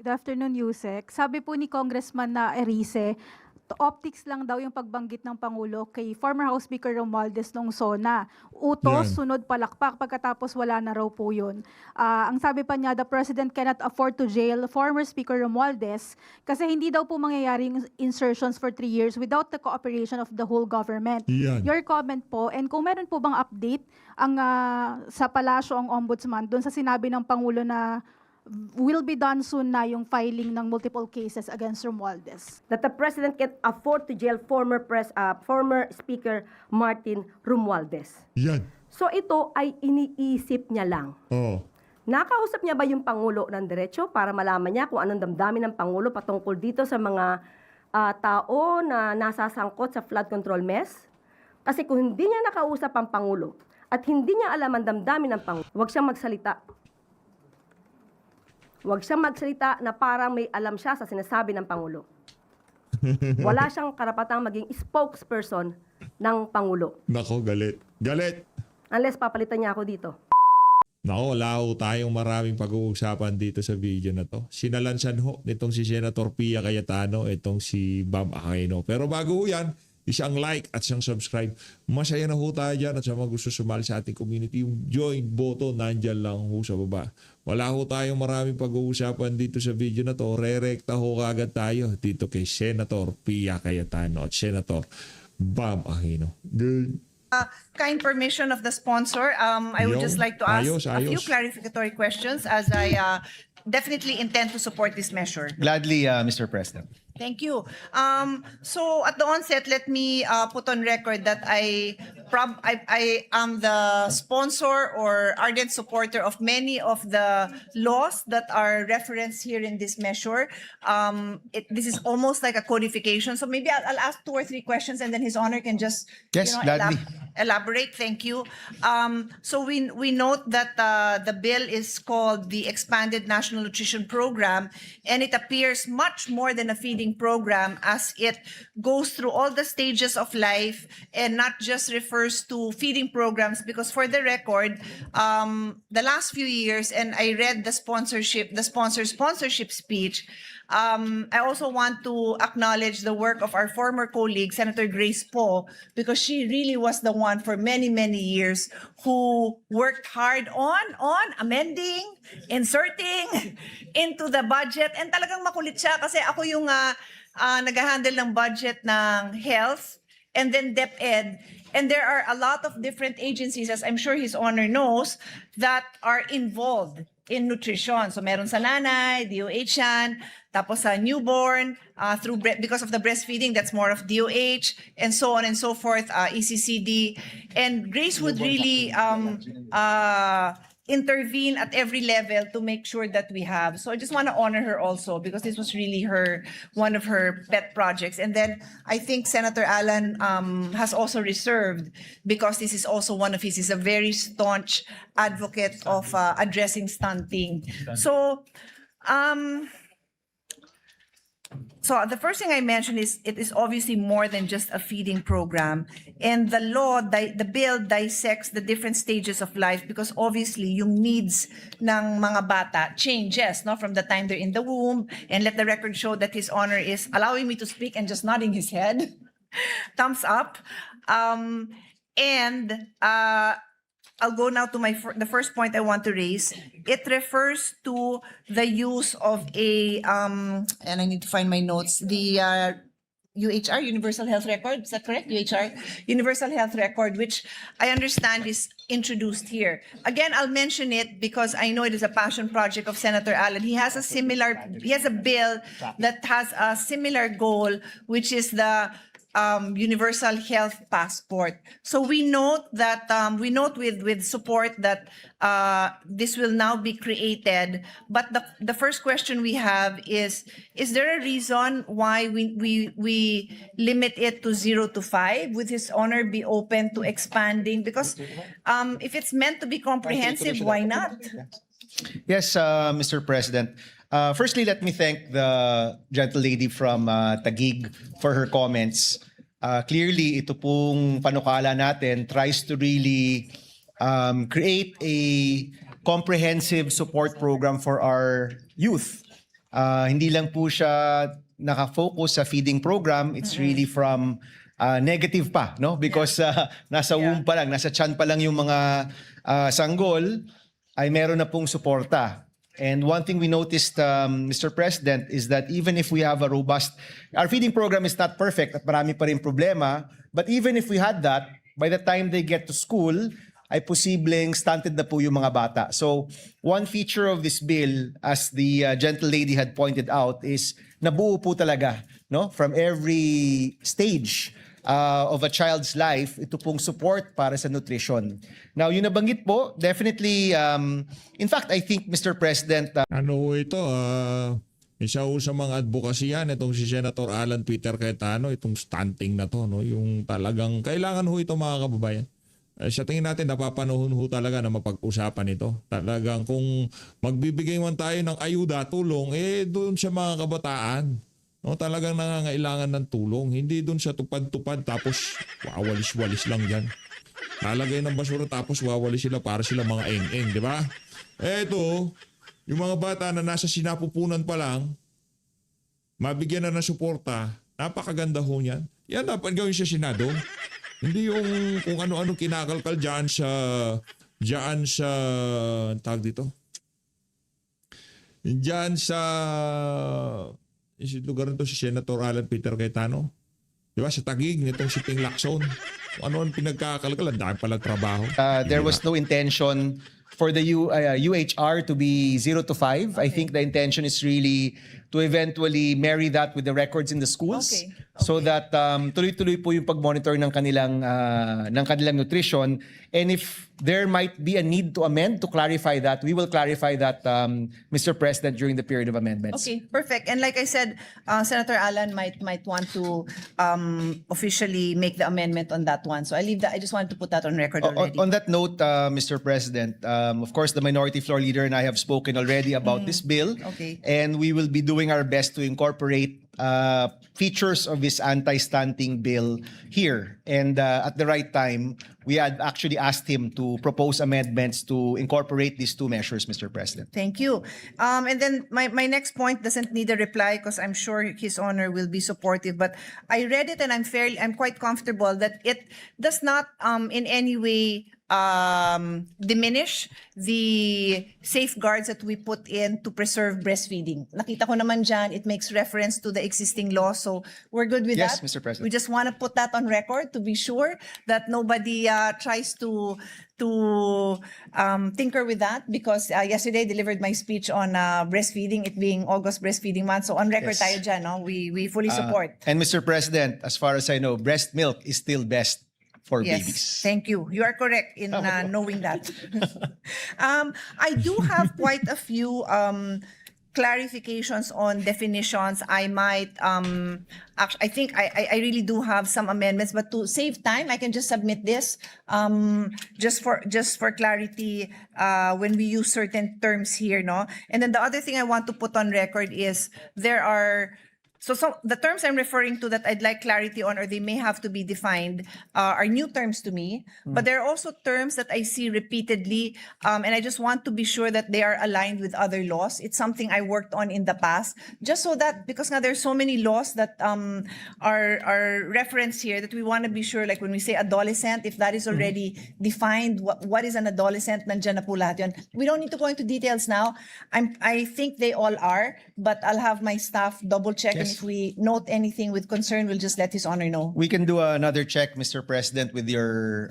Good afternoon, Yusek. Sabi po ni Congressman na Erice, optics lang daw yung pagbanggit ng Pangulo kay former House Speaker Romualdez nung SONA. Utos, Yan. sunod palakpak, pagkatapos wala na raw po yun. Ang sabi pa niya, the President cannot afford to jail former Speaker Romualdez kasi hindi daw po mangyayari yung insertions for 3 years without the cooperation of the whole government. Yan. Your comment po, and kung meron po bang update ang sa palasyo ang ombudsman doon sa sinabi ng Pangulo na will be done soon na yung filing ng multiple cases against Romualdez. That the President can afford to jail former Speaker Martin Romualdez. Yan. So ito ay iniisip niya lang. Oo. Nakausap niya ba yung Pangulo ng diretso para malaman niya kung anong damdamin ng Pangulo patungkol dito sa mga tao na nasasangkot sa flood control mess? Kasi kung hindi niya nakausap ang Pangulo at hindi niya alam ang damdamin ng Pangulo, huwag siyang magsalita. Huwag siyang magsalita na parang may alam siya sa sinasabi ng Pangulo. Wala siyang karapatang maging spokesperson ng Pangulo. Nako, galit. Galit! Unless papalitan niya ako dito. Nako, wala ho tayong maraming pag-uusapan dito sa video na to. Sinalansan ho nitong si Senator Pia Cayetano, itong si Bam Aquino. Pero bago ho yan, isang like at isang subscribe. Masaya na ho tayo dyan at sa mga gusto sumali sa ating community, yung join button nandyan lang ho sa baba. Wala ho tayong maraming pag-uusapan dito sa video na to. Re-recta ho kagad tayo dito kay Senator Pia Cayetano at Senator Bam Aquino. Good. Kind permission of the sponsor, I would Yun. just like to ask a few Ayos. clarificatory questions as I definitely intend to support this measure. Gladly, Mr. President. Thank you. So at the onset, let me put on record that I am the sponsor or ardent supporter of many of the laws that are referenced here in this measure. This is almost like a codification. So maybe I'll ask 2 or 3 questions and then His Honor can just Yes, gladly. elaborate. Thank you. So we note that the bill is called the Expanded National Nutrition Program, and it appears much more than a feeding program as it goes through all the stages of life and not just refers to feeding programs, because for the record, the last few years, and I read the sponsor's sponsorship speech, I also want to acknowledge the work of our former colleague, Senator Grace Poe, because she really was the one for many, many years who worked hard on amending, inserting into the budget. And talagang makulit siya kasi ako yung nag-handle ng budget ng health and then DepEd. And there are a lot of different agencies, as I'm sure His Honor knows, that are involved in nutrition. So meron sa nanay, DOH yan, tapos sa newborn, because of the breastfeeding, that's more of DOH, and so on and so forth, ECCD. And Grace would really intervene at every level to make sure that we have. So I just want to honor her also, because this was really one of her pet projects. And then I think Senator Alan has also reserved, because this is also one of his, he's a very staunch advocate of addressing stunting. So the first thing I mentioned is it is obviously more than just a feeding program. And the law, the bill dissects the different stages of life, because obviously yung needs ng mga bata changes, no, from the time they're in the womb. And let the record show that His Honor is allowing me to speak and just nodding his head. Thumbs up. I'll go now to the first point I want to raise. It refers to the use of and I need to find my notes, the UHR, Universal Health Record, is that correct? UHR, Universal Health Record, which I understand is introduced here. Again, I'll mention it because I know it is a passion project of Senator Allen. He has a bill that has a similar goal, which is the Universal Health Passport. So we note that with support that this will now be created. But the first question we have is there a reason why we limit it to 0 to 5? Would His Honor be open to expanding? Because if it's meant to be comprehensive, why not? Yes, Mr. President. Firstly, let me thank the gentle lady from Taguig for her comments. Clearly, ito pong panukala natin tries to really create a comprehensive support program for our youth. Hindi lang po siya nakafocus sa feeding program, it's really from negative pa, no? Because nasa womb pa lang, nasa tiyan pa lang yung mga sanggol, ay meron na pong suporta. And one thing we noticed, Mr. President, is that even if we have a robust, our feeding program is not perfect at marami pa rin problema, but even if we had that, by the time they get to school, ay posibleng stunted na po yung mga bata. So one feature of this bill, as the gentle lady had pointed out, is nabuo po talaga, no, from every stage of a child's life, ito pong support para sa nutrition. Now, yung nabanggit po, definitely, in fact, I think, Mr. President, Ano ho ito, isa ho sa mga advocacy yan, itong si Senator Alan Peter Cayetano, itong stunting na to, no? Yung talagang kailangan ho ito mga kababayan. Sa tingin natin, napapanahon ho talaga na mapag-usapan ito. Talagang kung magbibigay man tayo ng ayuda, tulong, doon sa mga kabataan. No, talagang nangangailangan ng tulong. Hindi doon sa tupad-tupad tapos wawalis-walis lang dyan. Lalagay ng basura tapos wawalis sila para sila mga eng-eng, di ba? Eto, yung mga bata na nasa sinapupunan pa lang, mabigyan na ng suporta, napakaganda ho niyan. Yan dapat gawin sa Senado. Hindi yung kung ano-ano kinakalkal dyan sa, tag dito. Dyan sa, lugar nito si Senator Alan Peter Cayetano. Di ba? Sa Taguig, nitong si Ping Lacson. Kung ano ang pinagkakalkal, ang dami palang trabaho. there was no intention for the UHR to be 0 to 5. I think the intention is really to eventually marry that with the records in the schools. Okay. So that tuloy-tuloy po yung pag-monitor ng kanilang nutrition. And if there might be a need to amend to clarify that, we will clarify that, Mr. President, during the period of amendments. Okay, perfect. And like I said, Senator Alan might want to officially make the amendment on that one. So I leave that. I just wanted to put that on record already. On that note, Mr. President, of course, the Minority Floor Leader and I have spoken already about this bill. Okay. And we will be doing our best to incorporate features of this anti-stunting bill here. And at the right time, we had actually asked him to propose amendments to incorporate these two measures, Mr. President. Thank you. And then my next point doesn't need a reply because I'm sure His Honor will be supportive. But I read it and I'm quite comfortable that it does not in any way diminish the safeguards that we put in to preserve breastfeeding. Nakita ko naman dyan, it makes reference to the existing law. So we're good with Yes, that. Mr. President. We just want to put that on record to be sure that nobody tries to tinker with that, because yesterday I delivered my speech on breastfeeding, it being August Breastfeeding Month. So on record Yes. tayo dyan, no? We fully support. And Mr. President, as far as I know, breast milk is still best for Yes, babies. thank you. You are correct in knowing that. I do have quite a few clarifications on definitions. I might, I think I really do have some amendments, but to save time, I can just submit this just for clarity when we use certain terms here, no? And then the other thing I want to put on record is there are. So the terms I'm referring to that I'd like clarity on, or they may have to be defined, are new terms to me. But there are also terms that I see repeatedly, and I just want to be sure that they are aligned with other laws. It's something I worked on in the past, just so that, because now there's so many laws that are referenced here, that we want to be sure, like when we say adolescent, if that is already defined, what is an adolescent, nandiyan na po lahat yun. We don't need to go into details now. I think they all are, but I'll have my staff double check. Yes. If we note anything with concern, we'll just let His Honor know. We can do another check, Mr. President, with your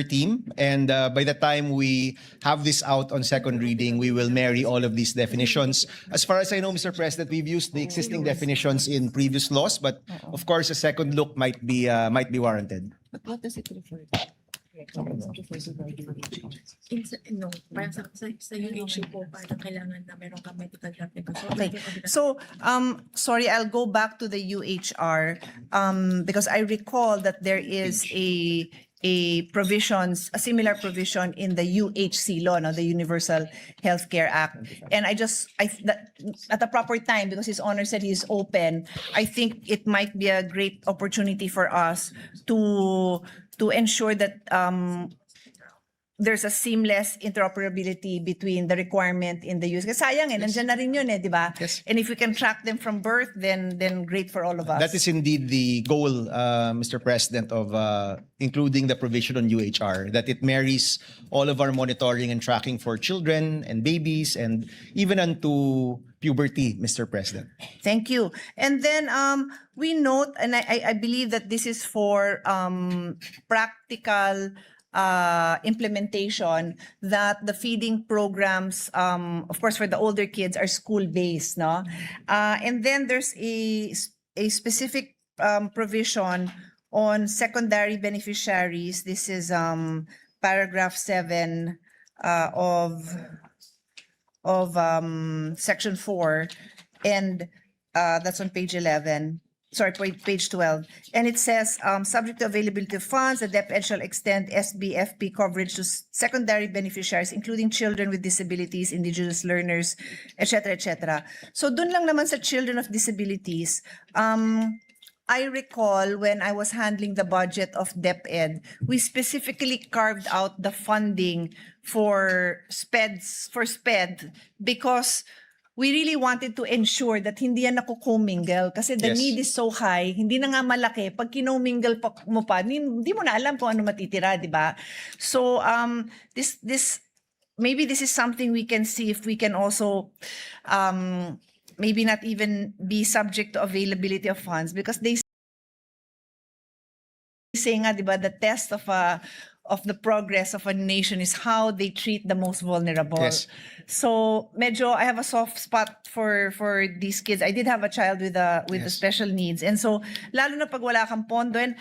team. And by the time we have this out on second reading, we will marry all of these definitions. As far as I know, Mr. President, we've used the existing definitions in previous laws, but of course, a second look might be warranted. But what does it refer to? No, parang sa UHC po, parang kailangan na meron ka medical application. Okay. So, sorry, I'll go back to the UHR because I recall that there is a similar provision in the UHC law, no, the Universal Healthcare Act. And that at the proper time, because His Honor said he's open, I think it might be a great opportunity for us to ensure that there's a seamless interoperability between the requirement in the use. Kasi sayang nandyan na rin yun di ba? Yes. And if we can track them from birth, then great for all of us. That is indeed the goal, Mr. President, of including the provision on UHR, that it marries all of our monitoring and tracking for children and babies and even unto puberty, Mr. President. Thank you. And then we note, and I believe that this is for practical implementation, that the feeding programs, of course, for the older kids are school-based, no? And then there's a specific provision on secondary beneficiaries. This is paragraph 7 of section 4, and that's on page 11. Sorry, page 12. And it says, subject to availability of funds, the DepEd shall extend SBFP coverage to secondary beneficiaries, including children with disabilities, indigenous learners, etc., etc. So dun lang naman sa children of disabilities, I recall when I was handling the budget of DepEd, we specifically carved out the funding for SPED because we really wanted to ensure that hindi yan nakukumingle kasi the Yes. need is so high, hindi na nga malaki. Pag kinomingle mo pa, hindi mo na alam kung ano matitira, di ba? So, maybe this is something we can see if we can also maybe not even be subject to availability of funds because they say nga, di ba, the test of the progress of a nation is how they treat the most vulnerable. Yes. So medyo I have a soft spot for these kids. I did have a child with the special needs, and so lalo na pag wala kang pondo, and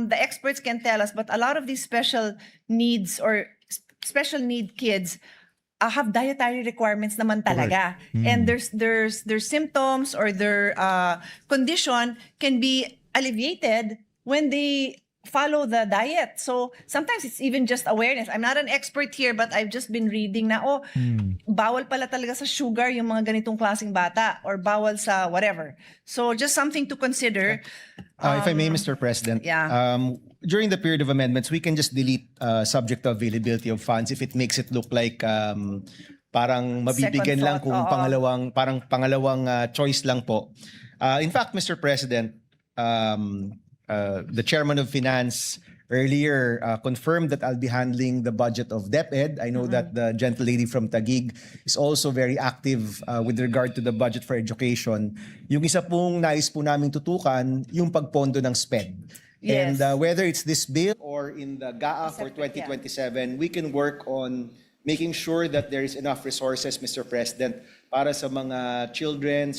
the experts can tell us, but a lot of these special needs or special need kids have dietary requirements naman talaga, and their symptoms or their condition can be alleviated when they follow the diet. So sometimes it's even just awareness. I'm not an expert here, but I've just been reading na, bawal pala talaga sa sugar yung mga ganitong klaseng bata or bawal sa whatever. So just something to consider. If I may, Mr. President, yeah. During the period of amendments, we can just delete subject to availability of funds if it makes it look like parang mabibigyan Second lang thought, kung oo. pangalawang choice lang po. In fact, Mr. President, the chairman of finance earlier confirmed that I'll be handling the budget of DepEd. I know that the gentle lady from Taguig is also very active with regard to the budget for education. Yung isa pong nais po namin tutukan, yung pagpondo ng SPED. Yes. And whether it's this bill or in the GAA for Separate, yeah. 2027, we can work on making sure that there is enough resources, Mr. President, para sa mga children,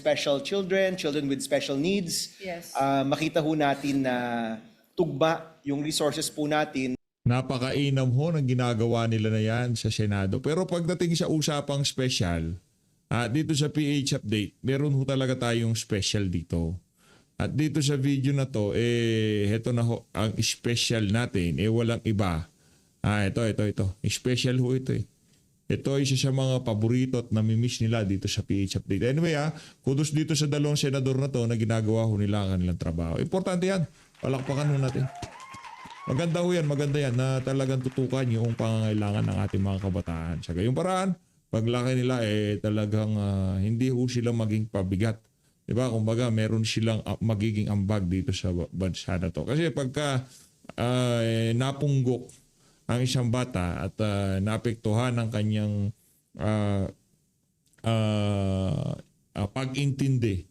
children with special needs. Yes. Makita ho natin na tugma yung resources po natin. Napakainam ho ng ginagawa nila na yan sa Senado. Pero pagdating sa usapang special, dito sa PH Update, meron ho talaga tayong special dito. At dito sa video na to, heto na ho, ang special natin, walang iba. Ito. Special ho ito . Ito ay isa sa mga paborito at namimiss nila dito sa PH Update. Anyway, kudos dito sa dalawang senador na to na ginagawa ho nila ang kanilang trabaho. Importante yan. Palakpakan ho natin. Maganda yan na talagang tutukan yung pangangailangan ng ating mga kabataan. Sa gayong paraan, paglaki nila talagang hindi ho sila maging pabigat. Diba? Kumbaga, meron silang magiging ambag dito sa bansa na to. Kasi pagka napunggok ang isang bata at naapektuhan ng kanyang pag-intindi,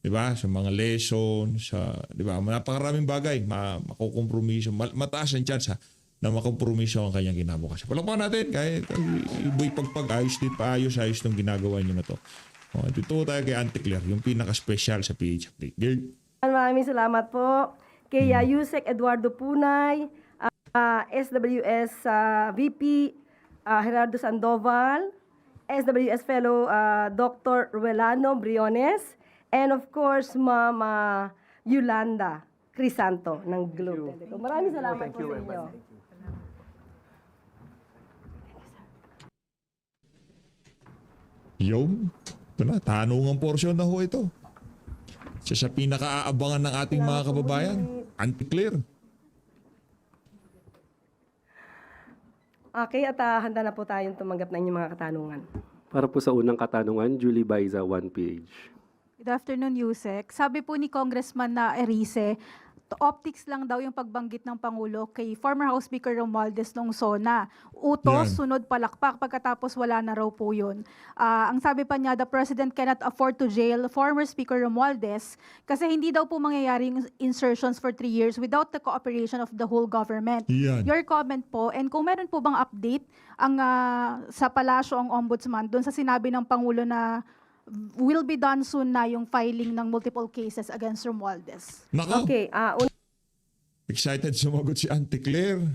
di ba? Sa mga lesson, di ba? Napakaraming bagay, makukompromiso, mataas ang chance na makompromiso ang kanyang kinabukasan. Palakpakan natin, kahit iboy pagpag-ayos din, paayos ng ginagawa niyo na to. Dito tayo kay Auntie Claire, yung pinaka-special sa PH Update. Girl. Maraming salamat po kay Yusek Eduardo Punay, SWS VP Gerardo Sandoval, SWS Fellow Dr. Ruelano Briones, and of course, Ma'am Yolanda Crisanto ng Globe. Maraming salamat po sa inyo. Yung, ito na, tanungang porsyon na ho ito. Sa pinaka-aabangan ng ating mga kababayan, Auntie Claire. Okay, at handa na po tayong tumanggap ng inyong mga katanungan. Para po sa unang katanungan, Julie Baiza, 1PH. Good afternoon, Yusek. Sabi po ni Congressman na Erice, optics lang daw yung pagbanggit ng Pangulo kay former House Speaker Romualdez nung SONA. Utos, Yan. sunod palakpak, pagkatapos wala na raw po yun. Ang sabi pa niya, the President cannot afford to jail former Speaker Romualdez kasi hindi daw po mangyayari yung insertions for 3 years without the cooperation of the whole government. Yan. Your comment po, and kung meron po bang update ang sa palasyo ang ombudsman doon sa sinabi ng Pangulo na will be done soon na yung filing ng multiple cases against Romualdez. Nako, Okay, excited sumagot si Auntie Claire.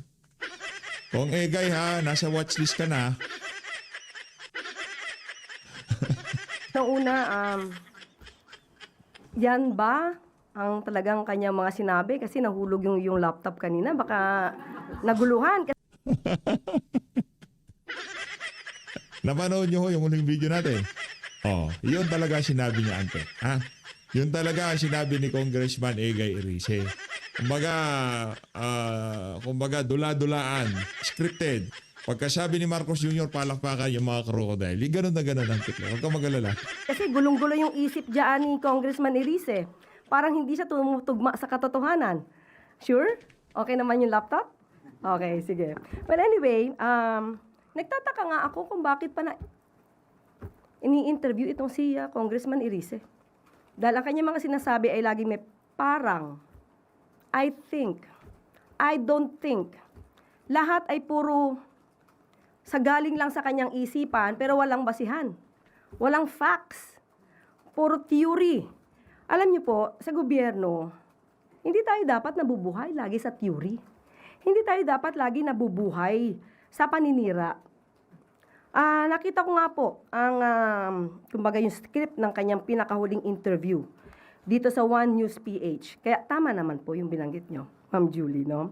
Kung Egay ha, nasa watchlist ka na. una, yan ba ang talagang kanyang mga sinabi? Kasi nahulog yung laptop kanina. Baka naguluhan. Napanood nyo ho yung uling video natin. Oh, yun talaga sinabi niya, Ante. Ha? Yun talaga ang sinabi ni Congressman Egay Erice. Kumbaga, dula-dulaan, scripted. Pagkasabi ni Marcos Jr., palakpakan yung mga crocodile. Ganun na ganun ang tikla. Huwag kang mag-alala. Kasi gulong-gulo yung isip dyan ni Congressman Erice. Parang hindi siya tumutugma sa katotohanan. Sure? Okay naman yung laptop? Okay, sige. Well, anyway, nagtataka nga ako kung bakit pa na ini-interview itong si Congressman Erice. Dahil ang kanyang mga sinasabi ay laging may parang, I think, I don't think. Lahat ay puro sa galing lang sa kanyang isipan pero walang basihan. Walang facts. Puro theory. Alam niyo po, sa gobyerno, hindi tayo dapat nabubuhay lagi sa theory. Hindi tayo dapat lagi nabubuhay sa paninira. Nakita ko nga po ang, kumbaga yung script ng kanyang pinakahuling interview dito sa One News PH. Kaya tama naman po yung binanggit nyo, Ma'am Julie, no?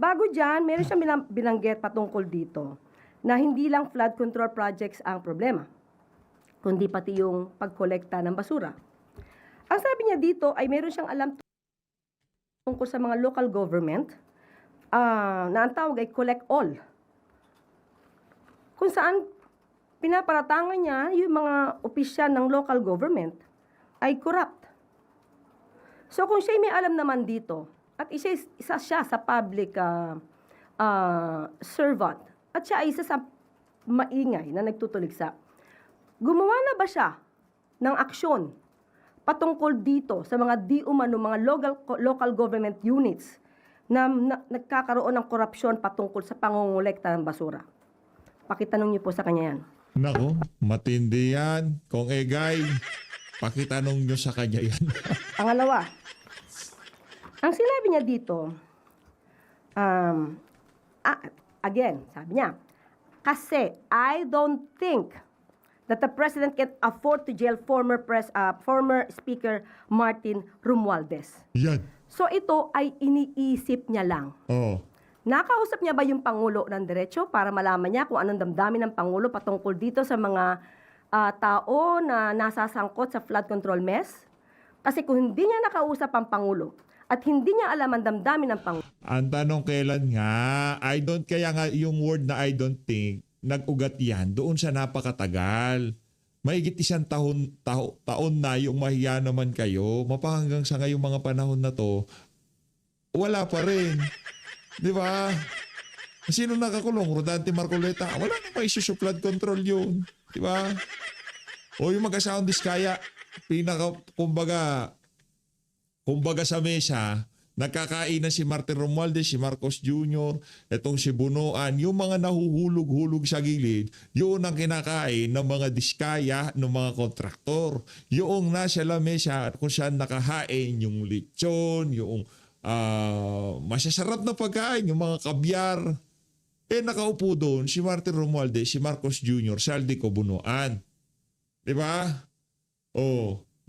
Bago dyan, meron siyang binanggit patungkol dito na hindi lang flood control projects ang problema, kundi pati yung pagkolekta ng basura. Ang sabi niya dito ay meron siyang alam tungkol sa mga local government na ang tawag ay collect all. Kung saan pinaparatangan niya yung mga opisyal ng local government ay corrupt. So kung siya may alam naman dito, at isa siya sa public servant, at siya ay isa sa maingay na nagtutuligsa, gumawa na ba siya ng aksyon patungkol dito sa mga di umano mga local government units na nagkakaroon ng korupsyon patungkol sa pangongolekta ng basura? Pakitanong niyo po sa kanya yan. Nako, matindi yan. Kung Egay, pakitanong nyo sa kanya yan. Pangalawa, ang sinabi niya dito, again, sabi niya, kasi I don't think that the President can afford to jail former Speaker Martin Romualdez. Yan. So ito ay iniisip niya lang. Oh. Nakausap niya ba yung Pangulo ng diretso para malaman niya kung anong damdamin ng Pangulo patungkol dito sa mga tao na nasasangkot sa flood control mess? Kasi kung hindi niya nakausap ang Pangulo at hindi niya alam ang damdamin ng Pangulo. Ang tanong kailan nga, kaya nga yung word na I don't think, nag-ugat yan doon sa napakatagal. Mahigit 1 taon na yung mahiya naman kayo. Mapahanggang sa ngayong mga panahon na to, wala pa rin. Di ba? Sino nakakulong? Rodante Marcoleta. Wala namang issue sa flood control yun. Di ba? O yung mag-asawang Diskaya, kumbaga sa mesa, nagkakainan si Martin Romualdez, si Marcos Jr., itong si Bunuan, yung mga nahuhulog-hulog sa gilid, yun ang kinakain ng mga Diskaya, ng mga kontraktor. Yung nasa lamesa kung saan nakahain yung lechon, yung masasarap na pagkain, yung mga kabyar. Nakaupo doon si Martin Romualdez, si Marcos Jr., Saldico Bunuan. Diba?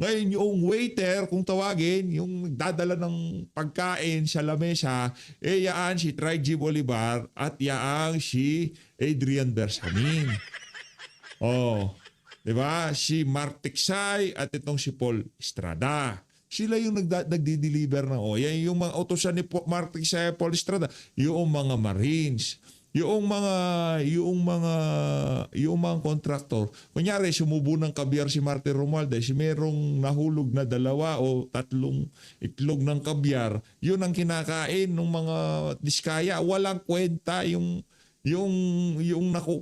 Ngayon yung waiter, kung tawagin, yung dadala ng pagkain sa lamesa, yaan si Try G. Bolivar at yaan si Adrian Bersamin. Diba? Si Mark Tiksay at itong si Paul Estrada. Sila yung nagdi-deliver ng oil. Yan yung mga utosan ni Martin sa Paul Estrada, yung mga Marines, yung mga kontraktor. Kunyari, sumubo ng kabyar si Martin Romualdez, merong nahulog na 2 o 3 itlog ng kabyar, yun ang kinakain ng mga diskaya. Walang kwenta yung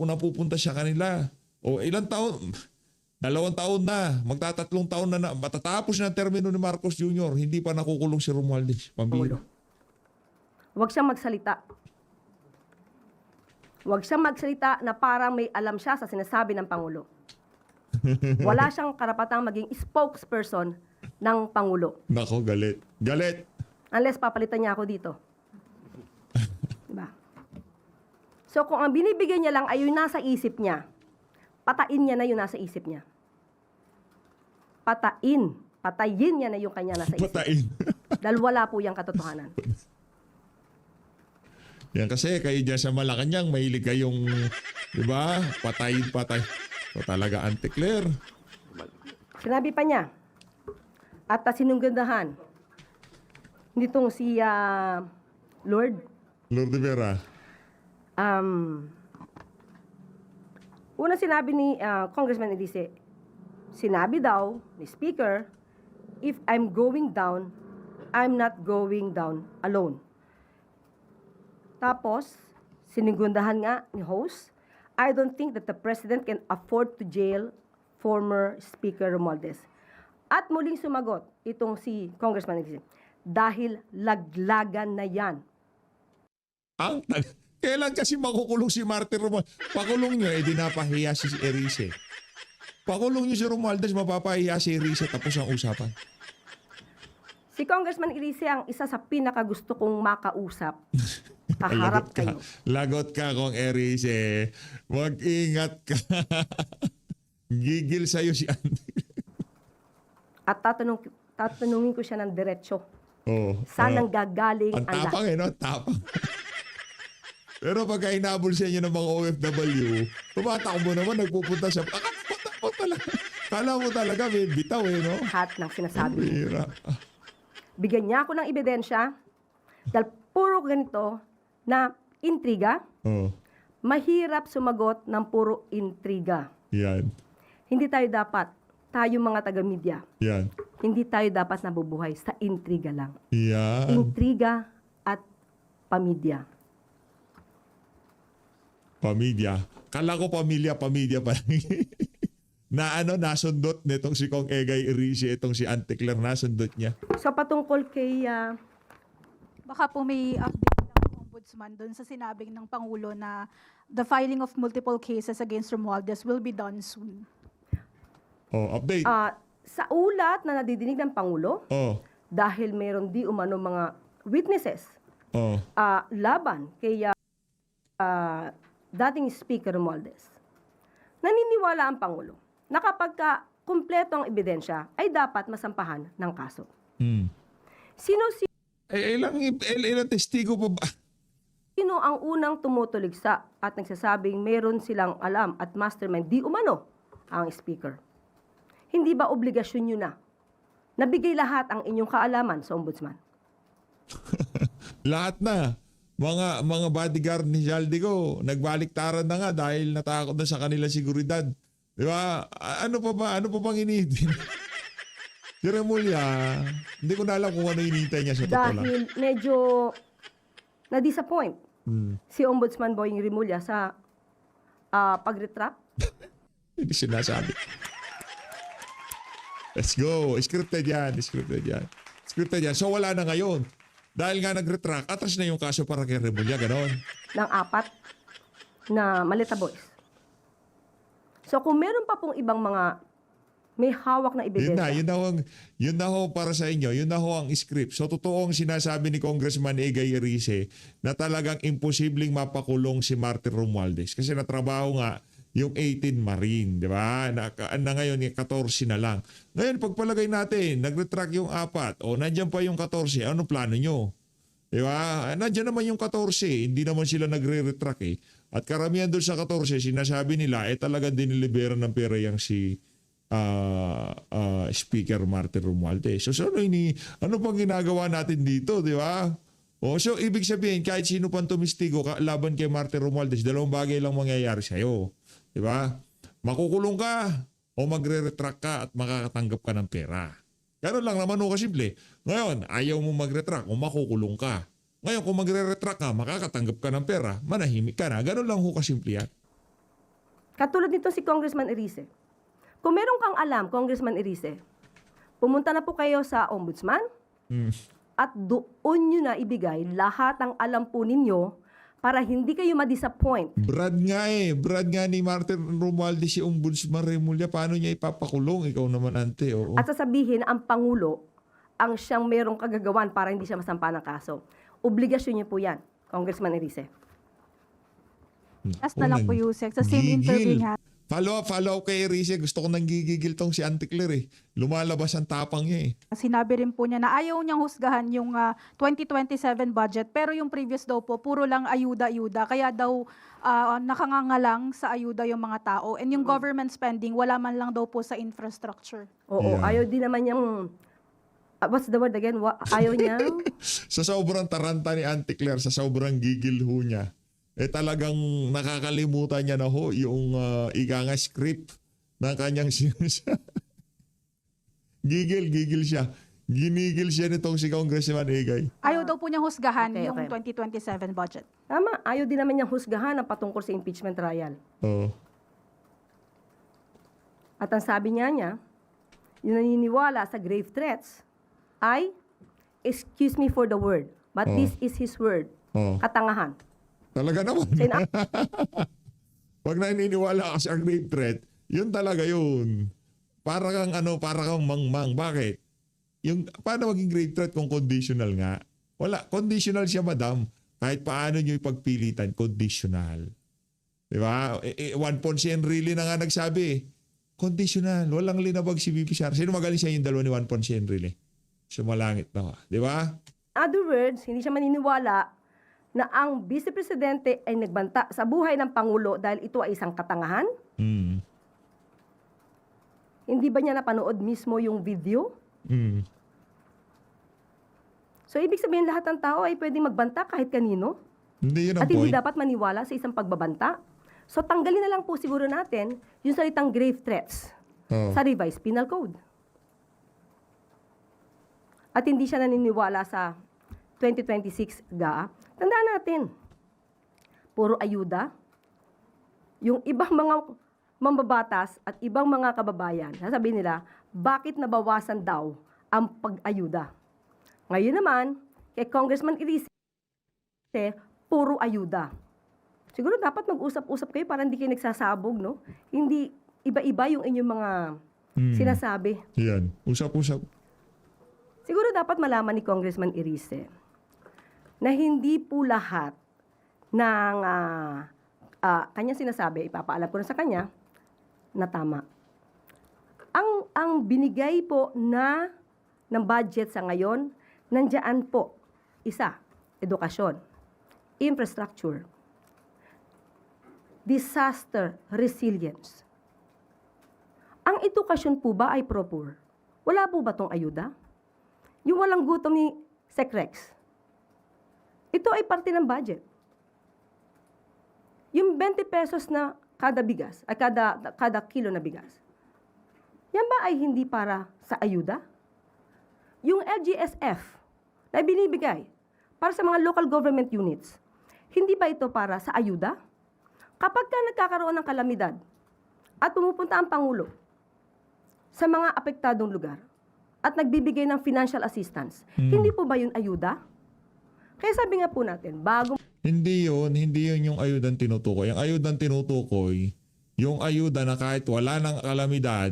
napupunta sa kanila. O ilang taon? 2 taon na, magta-3 taon na matatapos na ang termino ni Marcos Jr., hindi pa nakukulong si Romualdez. Pambiro. Huwag siyang magsalita. Huwag siyang magsalita na parang may alam siya sa sinasabi ng Pangulo. Wala siyang karapatang maging spokesperson ng Pangulo. Nako, galit. Galit. Unless papalitan niya ako dito. Diba? So kung ang binibigyan niya lang ay yung nasa isip niya, patain niya na yung nasa isip niya. Patayin niya na yung kanya nasa isip. Patain. Dahil wala po yung katotohanan. Yan kasi kayo dyan sa Malacanang, mahilig kayong, di ba? Patay. So talaga, Auntie Claire. Sinabi pa niya, at sinunggandahan, nitong si Lord, Lord Rivera. una sinabi ni Congressman Elise, sinabi daw ni Speaker, if I'm going down, I'm not going down alone. Tapos, sinunggandahan nga ni host, I don't think that the President can afford to jail former Speaker Romualdez. At muling sumagot itong si Congressman Elise, dahil laglagan na yan. Kailan kasi makukulong si Martin Romualdez? Pakulong nyo, dinapahiya si Erice. Pakulong nyo si Romualdez, mapapahiya si Erice, tapos ang usapan. Si Congressman Elise ang isa sa pinakagusto kong makausap. Kaharap kayo. Lagot ka kung Erice. Mag-ingat ka. Gigil sa'yo si Auntie. At tatanungin ko siya ng diretsyo. Oh, Saan ang gagaling ang ang tapang lahat? no? Tapang. Pero pagka hinabol siya niyo ng mga OFW, tumatakbo naman, nagpupunta siya. Takbo talaga. Kala mo talaga, may bitaw no? Lahat ng sinasabi niya. Bira. Bigyan niya ako ng ebidensya dahil puro ganito na intriga, Oh, mahirap sumagot ng puro intriga. yan. Hindi tayo mga taga-media, Yan. hindi tayo dapat nabubuhay sa intriga lang. Yan. Intriga at pamilya. Pamilya. Kala ko pamilya pa lang. Na nasundot nitong si Kong Egay Erice, itong si Auntie Claire, nasundot niya. So patungkol kay Baka po may update ng Ombudsman doon sa sinabing ng Pangulo na the filing of multiple cases against Romualdez will be done soon. Oh, update. sa ulat na nadidinig ng Pangulo, Oh, dahil meron di umano mga witnesses oh. laban kay dating Speaker Romualdez. Naniniwala ang Pangulo na kapag kumpleto ang ebidensya ay dapat masampahan ng kaso. Hmm. Sino Ilang testigo pa ba? ang unang tumutuligsa at nagsasabing meron silang alam at mastermind di umano ang Speaker? Hindi ba obligasyon nyo na nabigay lahat ang inyong kaalaman sa Ombudsman? Lahat na. Mga bodyguard ni Jaldico, nagbaliktaran na nga dahil natakot na sa kanila seguridad. Di ba? Ano pa bang iniintay? Si Remulla, hindi ko na alam kung ano iniintay niya sa totoo lang. Dahil medyo na-disappoint si Ombudsman Boying Rimulya sa pag-retract. Hindi sinasabi. Let's go. Scripted yan. So wala na ngayon. Dahil nga nag-retract, atras na yung kaso para kay Remulla, ganon. ng 4 na Maleta Boys. So kung meron pa pong ibang mga may hawak na ebidensya, Yun na ho para sa inyo. Yun na ho ang script. So totoo ang sinasabi ni Congressman Egay Erice na talagang imposibleng mapakulong si Martin Romualdez. Kasi natrabaho nga yung 18 Marine, di ba? Na ngayon yung 14 na lang. Ngayon, pagpalagay natin, nag-retract yung 4, o nandiyan pa yung 14, ano plano nyo? Di ba? Nandiyan naman yung 14, hindi naman sila nagre-retract eh. At karamihan doon sa 14, sinasabi nila, talagang dinilibera ng pera yung si Speaker Martin Romualdez. So ano pang ginagawa natin dito, di ba? So ibig sabihin, kahit sino pang tumistigo laban kay Martin Romualdez, dalawang bagay lang mangyayari sa'yo. Di ba? Makukulong ka o magre-retract ka at makakatanggap ka ng pera. Ganun lang naman o kasimple. Ngayon, ayaw mo mag-retract o makukulong ka. Ngayon, kung magre-retract ka, makakatanggap ka ng pera, manahimik ka na. Ganun lang ho kasimple yan. Katulad nito si Congressman Erice. Kung meron kang alam, Congressman Erice, pumunta na po kayo sa Ombudsman at doon nyo na ibigay lahat ng alam po ninyo para hindi kayo ma-disappoint. Brad nga ni Martin Romualdez si Ombudsman Remulla. Paano niya ipapakulong? Ikaw naman, ante. Oo. At sasabihin ang Pangulo ang siyang merong kagagawan para hindi siya masampa ng kaso. Obligasyon niyo po yan, Congressman Erice. Last na lang po, Yusek. Sa same interview niya. Follow up kay Rize. Gusto ko nang gigigil tong si Auntie Claire eh. Lumalabas ang tapang niya eh. Sinabi rin po niya na ayaw niyang husgahan yung 2027 budget, pero yung previous daw po, puro lang ayuda-ayuda. Kaya daw nakangangalang sa ayuda yung mga tao. And yung government spending, wala man lang daw po sa infrastructure. Oo, Yeah. ayaw din naman niyang, what's the word again? Ayaw niyang, Sa sobrang taranta ni Auntie Claire, sa sobrang gigil ho niya, talagang nakakalimutan niya na ho yung ika nga script ng kanyang sinasabi. Gigil siya. Ginigil siya nitong si Congressman Egay. Ayaw daw po niyang husgahan Okay, yung okay. 2027 budget. tama, ayaw din naman niyang husgahan ang patungkol sa impeachment trial. Oo. At ang sabi niya, yung naniniwala sa grave threats ay, excuse me for the word, but Oh. this is his word, Oo. katangahan. Talaga naman. Sina- Pag naniniwala ka sa grave threat, yun talaga yun. Para kang mangmang. Bakit? Paano maging grave threat kung conditional nga? Wala. Conditional siya, madam. Kahit paano nyo ipagpilitan, conditional. Di ba? Juan Ponce Enrile na nga nagsabi, conditional. Walang linabag si VP Sara. Sino magaling siya yung dalawa ni Juan Ponce Enrile? Sumalangit na. Di ba? Other words, hindi siya maniniwala na ang Vice Presidente ay nagbanta sa buhay ng Pangulo dahil ito ay isang katangahan? Mm. Hindi ba niya napanood mismo yung video? Mm. So, ibig sabihin lahat ng tao ay pwedeng magbanta kahit kanino? Hindi yun ang At hindi point. dapat maniwala sa isang pagbabanta? So, tanggalin na lang po siguro natin yung salitang grave threats Oo. sa revised penal code. At hindi siya naniniwala sa 2026 GA. Tandaan natin, puro ayuda. Yung ibang mga mambabatas at ibang mga kababayan, sasabihin nila, bakit nabawasan daw ang pag-ayuda? Ngayon naman, kay Congressman Erice, puro ayuda. Siguro dapat mag-usap-usap kayo para hindi kayo nagsasabog, no? Hindi iba-iba yung inyong mga sinasabi. Yan. Usap-usap. Siguro dapat malaman ni Congressman Erice na hindi po lahat ng kanyang sinasabi, ipapaalam ko na sa kanya, na tama. Ang binigay po ng budget sa ngayon, nandiyan po, isa, edukasyon, infrastructure, disaster resilience. Ang edukasyon po ba ay proper? Wala po ba tong ayuda? Yung walang gutom ni Secrex, ito ay parte ng budget. Yung 20 pesos na kada bigas, ay kada kilo na bigas, yan ba ay hindi para sa ayuda? Yung LGSF na binibigay para sa mga local government units, hindi ba ito para sa ayuda? Kapag ka nagkakaroon ng kalamidad at pumupunta ang Pangulo sa mga apektadong lugar at nagbibigay ng financial assistance, hindi po ba yun ayuda? Kaya sabi nga po natin, bago Hindi yun yung ayudang tinutukoy. Ang ayudang tinutukoy, yung ayuda na kahit wala ng kalamidad,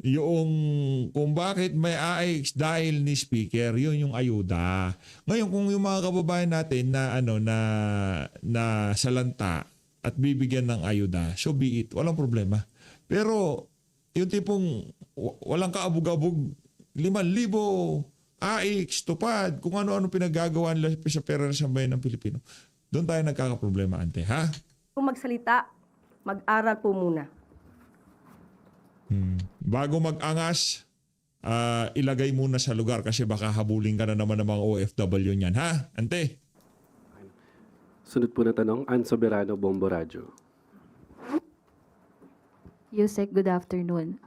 yung kung bakit may AX dahil ni speaker, yun yung ayuda. Ngayon kung yung mga kababayan natin na salanta at bibigyan ng ayuda, so be it, walang problema. Pero yung tipong walang kaabog-abog, 5,000 AX, tupad, kung ano-ano pinagagawa nila sa pera ng sambayan ng Pilipino. Doon tayo nagkakaproblema, ante, ha? magsalita, mag-aral po muna. Bago mag-angas, ilagay muna sa lugar kasi baka habulin ka na naman ng mga OFW niyan. Ha, ante? Sunod po na tanong, Ann Soberano, Bombo Radyo. Yusek, good afternoon.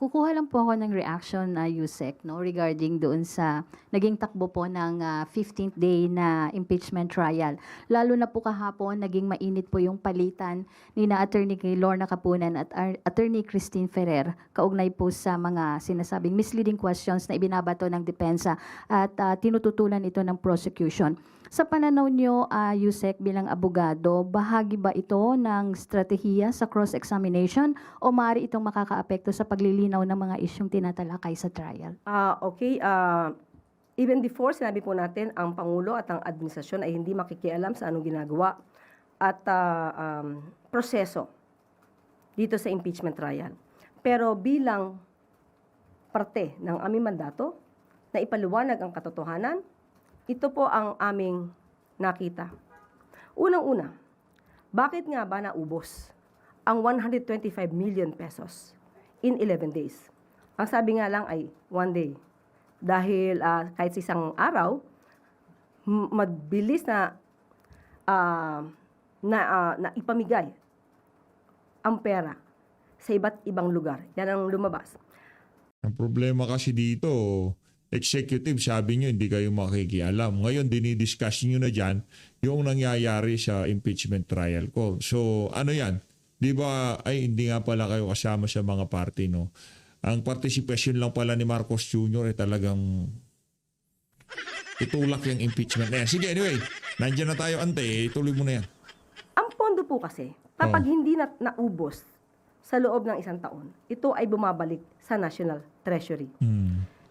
Kukuha lang po ako ng reaction na Yusek regarding doon sa naging takbo po ng 15th day na impeachment trial. Lalo na po kahapon, naging mainit po yung palitan ni na Attorney Lorna Capunan at Attorney Christine Ferrer kaugnay po sa mga sinasabing misleading questions na ibinabato ng depensa at tinututulan ito ng prosecution. Sa pananaw nyo, Yusek, bilang abogado, bahagi ba ito ng strategiya sa cross-examination o maaari itong makakaapekto sa paglilinaw ng mga isyong tinatalakay sa trial? Okay. Even before, sinabi po natin, ang Pangulo at ang administrasyon ay hindi makikialam sa anong ginagawa at proseso dito sa impeachment trial. Pero bilang parte ng aming mandato na ipaliwanag ang katotohanan, ito po ang aming nakita. Unang-una, bakit nga ba naubos ang 125 million pesos in 11 days? Ang sabi nga lang ay 1 day. Dahil kahit sa isang araw, mabilis na ipamigay ang pera sa iba't ibang lugar. Yan ang lumabas. Ang problema kasi dito, executive, sabi nyo, hindi kayo makikialam. Ngayon, dinidiscuss nyo na dyan yung nangyayari sa impeachment trial ko. So, ano yan? Di ba, ay hindi nga pala kayo kasama sa mga party, no? Ang participation lang pala ni Marcos Jr. ay talagang itulak yung impeachment na yan. Sige, anyway, nandiyan na tayo, ante. Ituloy mo na yan. Ang pondo po kasi, kapag hindi naubos sa loob ng isang taon, ito ay bumabalik sa National Treasury.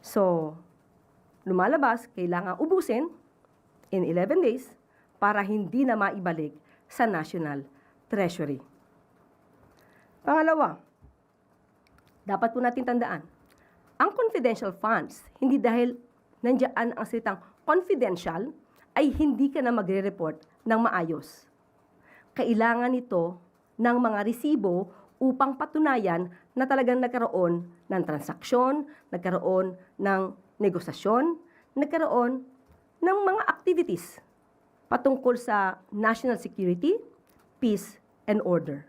So, lumalabas, kailangan ubusin in 11 days para hindi na maibalik sa National Treasury. Pangalawa, dapat po natin tandaan, ang confidential funds, hindi dahil nandiyan ang salitang confidential, ay hindi ka na magre-report ng maayos. Kailangan ito ng mga resibo upang patunayan na talagang nagkaroon ng transaksyon, nagkaroon ng negosasyon, nagkaroon ng mga activities patungkol sa national security, peace, and order.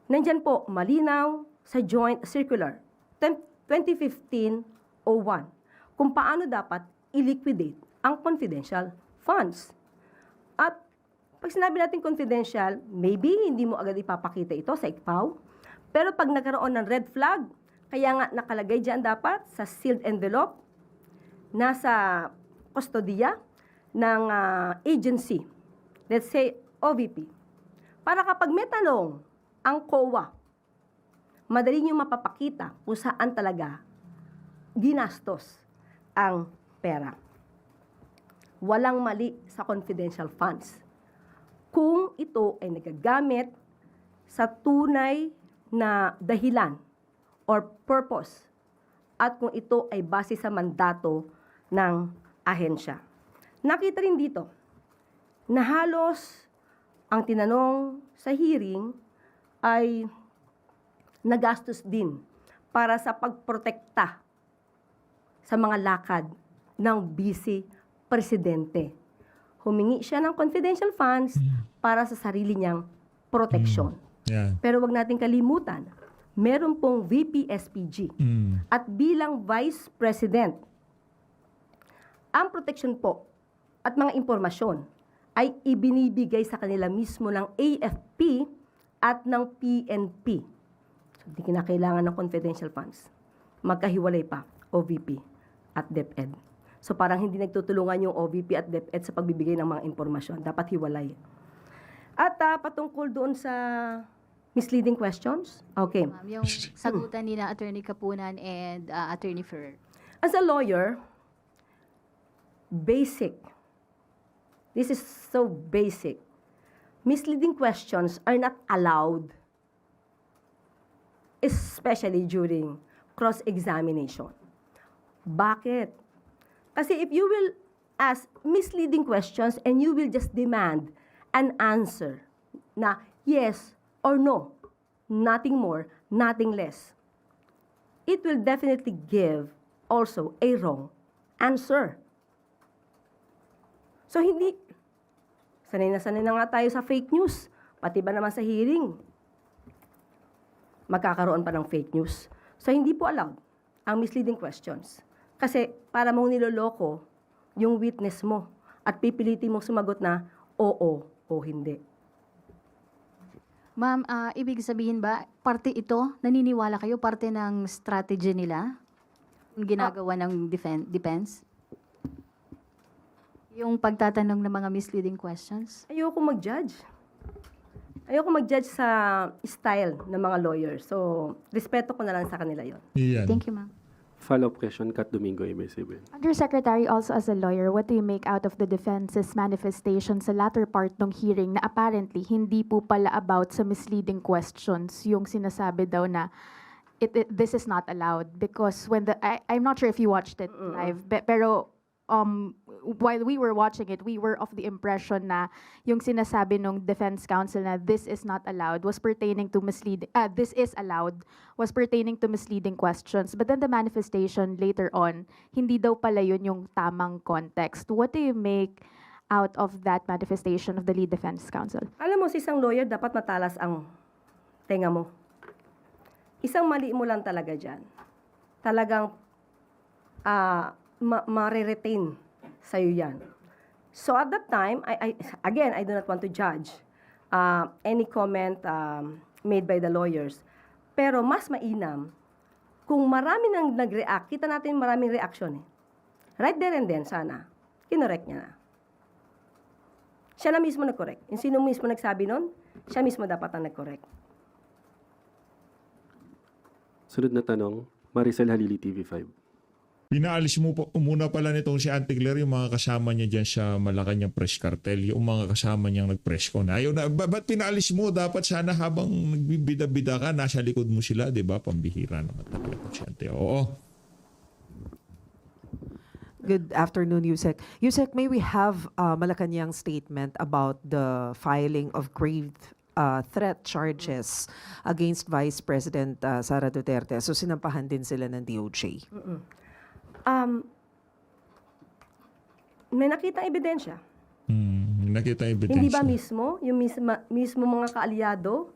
Nandyan po, malinaw sa Joint Circular 2015-01 kung paano dapat i-liquidate ang confidential funds. At pag sinabi natin confidential, maybe hindi mo agad ipapakita ito sa ICPAW, pero pag nagkaroon ng red flag, kaya nga nakalagay dyan dapat sa sealed envelope, nasa kustodiya ng agency, let's say OVP, para kapag may tanong ang COA, madali nyo mapapakita kung saan talaga ginastos ang pera. Walang mali sa confidential funds kung ito ay nagagamit sa tunay na dahilan or purpose at kung ito ay base sa mandato ng ahensya. Nakita rin dito na halos ang tinanong sa hearing ay nagastos din para sa pagprotekta sa mga lakad ng vice presidente. Humingi siya ng confidential funds para sa sarili niyang proteksyon. Yan. Pero wag nating kalimutan, meron pong VP SPG. At bilang Vice President, ang proteksyon po at mga impormasyon ay ibinibigay sa kanila mismo ng AFP at ng PNP. So, hindi kinakailangan ng confidential funds. Magkahiwalay pa, OVP at DepEd. So parang hindi nagtutulungan yung OVP at DepEd sa pagbibigay ng mga impormasyon. Dapat hiwalay. At patungkol doon sa misleading questions, okay. Yung sagutan nila Attorney Capunan and Attorney Ferrer. As a lawyer, basic. This is so basic. Misleading questions are not allowed, especially during cross-examination. Bakit? Kasi if you will ask misleading questions and you will just demand an answer na yes or no, nothing more, nothing less. It will definitely give also a wrong answer. So hindi, sanay na nga tayo sa fake news, pati ba naman sa hearing, magkakaroon pa ng fake news. So hindi po allowed ang misleading questions. Kasi para mong niloloko yung witness mo at pipilitin mong sumagot na oo o hindi. Ma'am, ibig sabihin ba, parte ito, naniniwala kayo, parte ng strategy nila? Yung ginagawa ng defense? Yung pagtatanong ng mga misleading questions? Ayoko mag-judge. Ayoko mag-judge sa style ng mga lawyers. So, respeto ko na lang sa kanila yon. Yan. Thank you, ma'am. Follow-up question, Kat Domingo, ABS-CBN. Undersecretary, also as a lawyer, what do you make out of the defense's manifestation sa latter part ng hearing na apparently hindi po pala about sa misleading questions, yung sinasabi daw na this is not allowed because when I'm not sure if you watched it live, pero while we were watching it, we were of the impression na yung sinasabi ng defense counsel na this is not allowed was pertaining to this is allowed was pertaining to misleading questions. But then the manifestation later on, hindi daw pala yun yung tamang context. What do you make out of that manifestation of the lead defense counsel? Alam mo, sa isang lawyer, dapat matalas ang tenga mo. Isang mali mo lang talaga dyan. Talagang ma-retain sa'yo yan. So at that time, I do not want to judge any comment made by the lawyers. Pero mas mainam, kung marami nang nag-react, kita natin maraming reaction eh. Right there and then, sana, kinorek niya na. Siya na mismo nag-correct. Yung sino mismo nagsabi nun, siya mismo dapat ang nag-correct. Sunod na tanong, Maricel Halili, TV5. Pinaalis mo muna pala nitong si Auntie Claire yung mga kasama niya dyan sa Malacanang Press Cartel, yung mga kasama niyang nag-press con. Ayaw na, ba't pinaalis mo? Dapat sana habang nagbibida-bida ka, nasa likod mo sila, di ba? Pambihira naman talaga ito si Auntie. Oo. Good afternoon, Yusek. Yusek, may we have Malacanang statement about the filing of grave threat charges against Vice President Sara Duterte. So sinampahan din sila ng DOJ. May nakita ebidensya. Nakita ebidensya. Hindi ba mismo, yung mismo mga kaalyado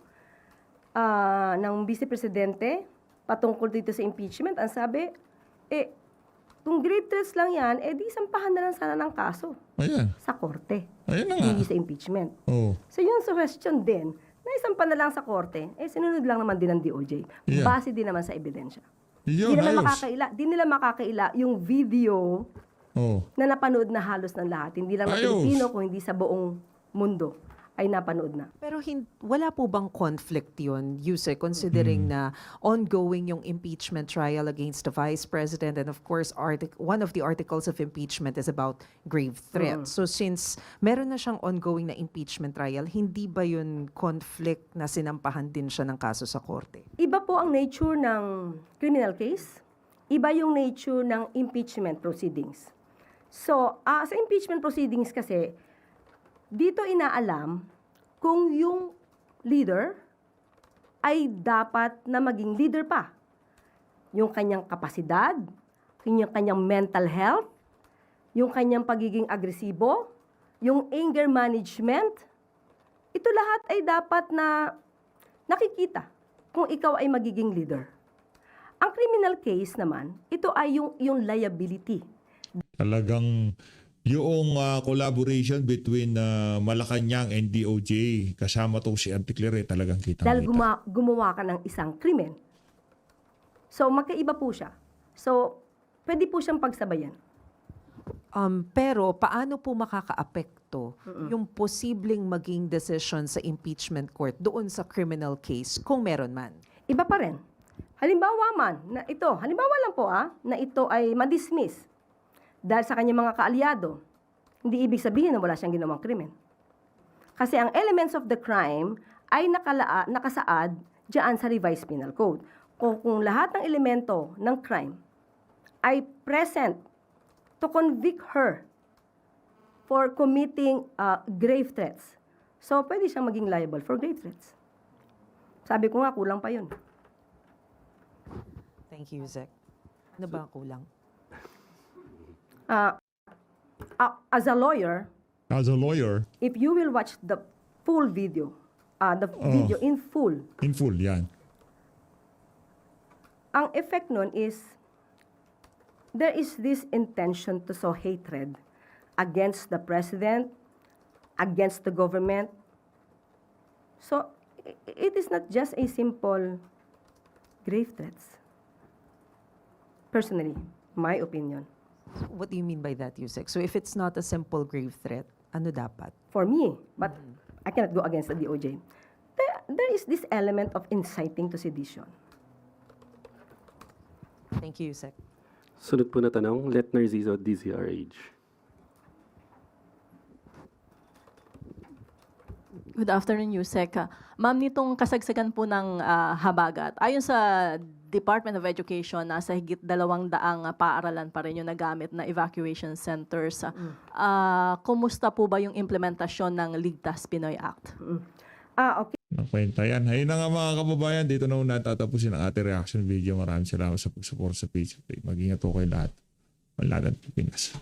ng Vice Presidente patungkol dito sa impeachment, ang sabi, kung grave threats lang yan, di sampahan na lang sana ng kaso. Ayan. Sa korte. Ayan na nga. Hindi sa impeachment. Oo. So yung suggestion din, na isampa na lang sa korte, sinunod lang naman din ng DOJ. Yeah. Base din naman sa ebidensya. Yun, Di nila makakaila yung video Oo. na napanood na halos ng lahat. Hindi lang ng Ayos. Pilipino, kung hindi sa buong mundo ay napanood na. Pero wala po bang conflict yun, Yusek, considering na ongoing yung impeachment trial against the Vice President and of course, one of the articles of impeachment is about grave threats. So since meron na siyang ongoing na impeachment trial, hindi ba yun conflict na sinampahan din siya ng kaso sa korte? Iba po ang nature ng criminal case, iba yung nature ng impeachment proceedings. So, sa impeachment proceedings kasi, dito inaalam kung yung leader ay dapat na maging leader pa. Yung kanyang kapasidad, yung kanyang mental health, yung kanyang pagiging agresibo, yung anger management, ito lahat ay dapat na nakikita kung ikaw ay magiging leader. Ang criminal case naman, ito ay yung liability. Talagang yung collaboration between Malacanang and DOJ, kasama to si Auntie Claire, talagang kitang-kita. Dahil gumawa ka ng isang krimen. So, magkaiba po siya. So, pwede po siyang pagsabayan. Pero paano po makakaapekto yung posibleng maging decision sa impeachment court doon sa criminal case kung meron man? Iba pa rin. Halimbawa lang po na ito ay madismiss dahil sa kanyang mga kaalyado. Hindi ibig sabihin na wala siyang ginawang krimen. Kasi ang elements of the crime ay nakasaad diyan sa revised penal code. Kung lahat ng elemento ng crime ay present to convict her for committing grave threats, so pwede siyang maging liable for grave threats. Sabi ko nga, kulang pa yun. Thank you, Yusek. Ano ba ang kulang? As a lawyer, As a lawyer, if you will watch the full video, video in full, in full, yan. ang effect nun is, there is this intention to sow hatred against the president, against the government. So, it is not just a simple grave threats. Personally, my opinion. What do you mean by that, Yusek? So if it's not a simple grave threat, ano dapat? For me, but I cannot go against the DOJ. There is this element of inciting to sedition. Thank you, Yusek. Sunod po na tanong, Let Narciso, DZRH. Good afternoon, Yusek. Ma'am, nitong kasagsagan po ng habagat, ayon sa Department of Education, nasa higit 200 paaralan pa rin yung nagamit na evacuation centers. Kumusta po ba yung implementasyon ng Ligtas Pinoy Act? Okay. Nakwenta yan. Ayun na nga mga kababayan, dito na muna tatapusin ang ating reaction video. Maraming salamat sa pag-support sa page. Mag-ingat po kayo lahat. Malagan Pinas.